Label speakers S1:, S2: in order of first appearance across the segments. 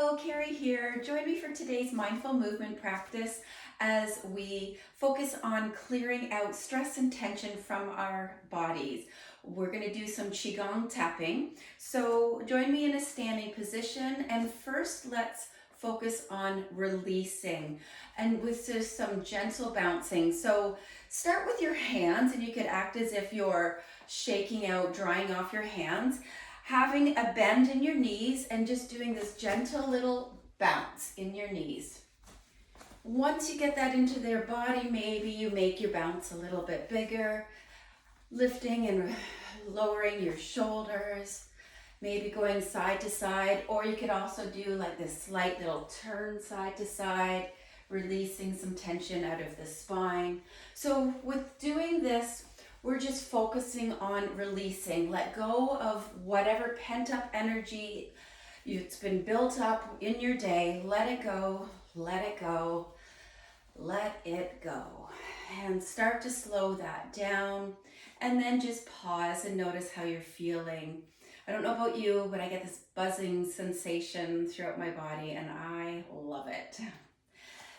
S1: Hello, Carrie here. Join me for today's mindful movement practice as we focus on clearing out stress and tension from our bodies. We're going to do some QiGong tapping. So join me in a standing position, and first let's focus on releasing and with just some gentle bouncing. So start with your hands, and you could act as if you're shaking out, drying off your hands, having a bend in your knees and just doing this gentle little bounce in your knees. Once you get that into their body, maybe you make your bounce a little bit bigger, lifting and lowering your shoulders, maybe going side to side, or you could also do like this slight little turn side to side, releasing some tension out of the spine. So with doing this, we're just focusing on releasing. Let go of whatever pent up energy it's been built up in your day. Let it go, let it go, let it go. And start to slow that down. And then just pause and notice how you're feeling. I don't know about you, but I get this buzzing sensation throughout my body and I love it.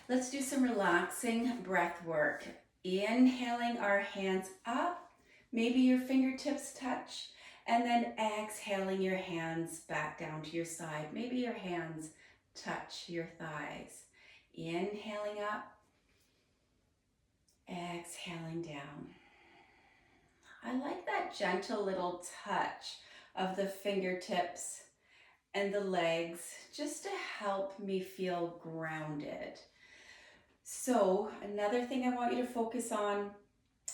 S1: Let's do some relaxing breath work. Inhaling our hands up, maybe your fingertips touch, and then exhaling your hands back down to your side. Maybe your hands touch your thighs. Inhaling up, exhaling down. I like that gentle little touch of the fingertips and the legs just to help me feel grounded. So another thing I want you to focus on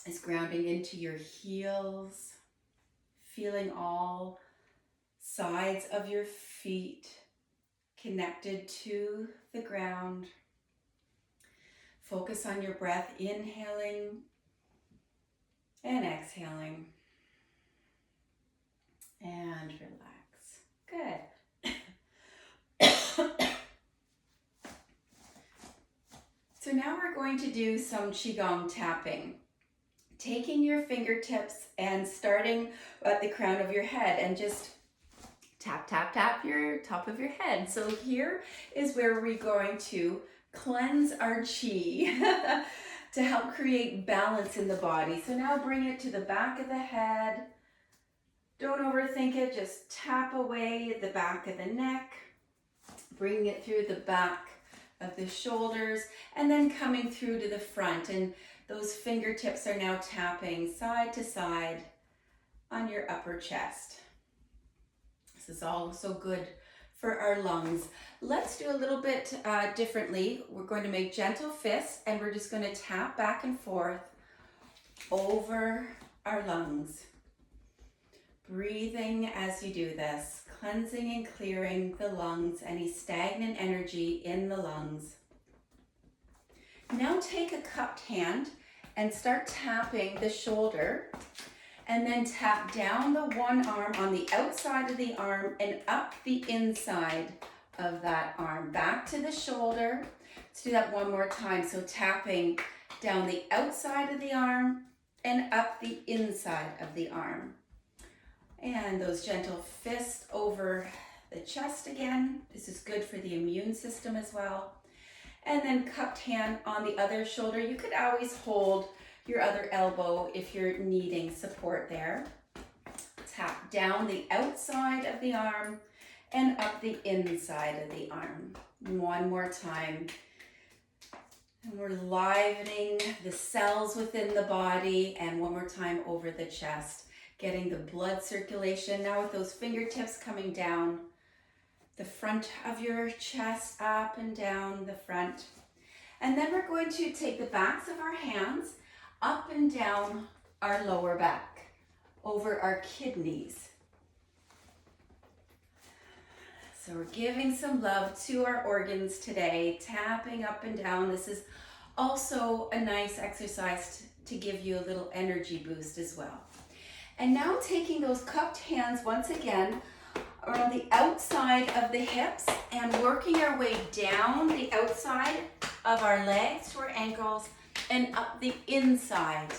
S1: is grounding into your heels, feeling all sides of your feet connected to the ground. Focus on your breath, inhaling and exhaling. And relax. Good. So now we're going to do some QiGong tapping. Taking your fingertips and starting at the crown of your head and just tap, tap, tap your top of your head. So here is where we're going to cleanse our qi to help create balance in the body. So now bring it to the back of the head. Don't overthink it, just tap away at the back of the neck. Bring it through the back of the shoulders and then coming through to the front, and those fingertips are now tapping side to side on your upper chest. This is also good for our lungs. Let's do a little bit differently. We're going to make gentle fists and we're just going to tap back and forth over our lungs. Breathing as you do this, cleansing and clearing the lungs, any stagnant energy in the lungs. Now take a cupped hand and start tapping the shoulder, and then tap down the one arm on the outside of the arm and up the inside of that arm. Back to the shoulder. Let's do that one more time. So tapping down the outside of the arm and up the inside of the arm. And those gentle fists over the chest again. This is good for the immune system as well. And then cupped hand on the other shoulder. You could always hold your other elbow if you're needing support there. Tap down the outside of the arm and up the inside of the arm. One more time. And we're livening the cells within the body, and one more time over the chest. Getting the blood circulation. Now with those fingertips coming down the front of your chest, up and down the front. And then we're going to take the backs of our hands up and down our lower back, over our kidneys. So we're giving some love to our organs today, tapping up and down. This is also a nice exercise to give you a little energy boost as well. And now taking those cupped hands once again around the outside of the hips and working our way down the outside of our legs to our ankles and up the inside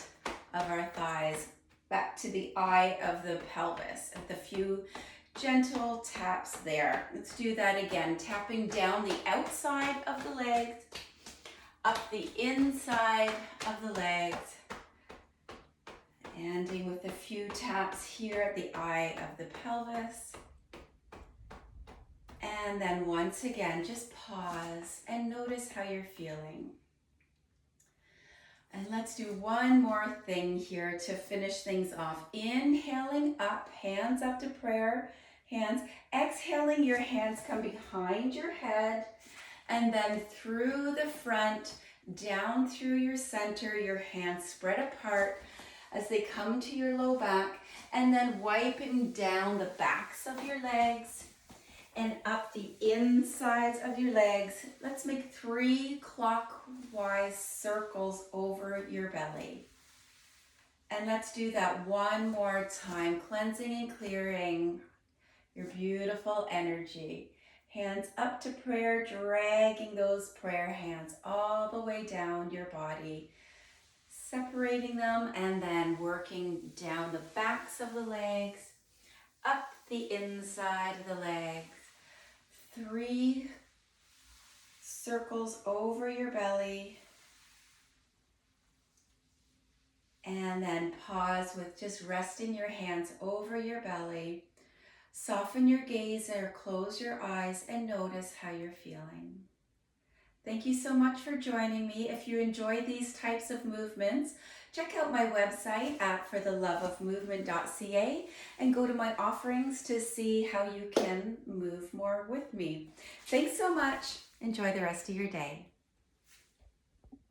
S1: of our thighs back to the eye of the pelvis. With a few gentle taps there. Let's do that again. Tapping down the outside of the legs, up the inside of the legs, ending with a few taps here at the eye of the pelvis. And then once again, just pause and notice how you're feeling. And let's do one more thing here to finish things off. Inhaling up, hands up to prayer, hands. Exhaling, your hands come behind your head and then through the front, down through your center, your hands spread apart as they come to your low back, and then wiping down the backs of your legs and up the insides of your legs. Let's make 3 clockwise circles over your belly. And let's do that one more time, cleansing and clearing your beautiful energy. Hands up to prayer, dragging those prayer hands all the way down your body, separating them and then working down the backs of the legs, up the inside of the legs. 3 circles over your belly, and then pause with just resting your hands over your belly. Soften your gaze or close your eyes and notice how you're feeling. Thank you so much for joining me. If you enjoy these types of movements, check out my website at fortheloveofmovement.ca and go to my offerings to see how you can move more with me. Thanks so much. Enjoy the rest of your day.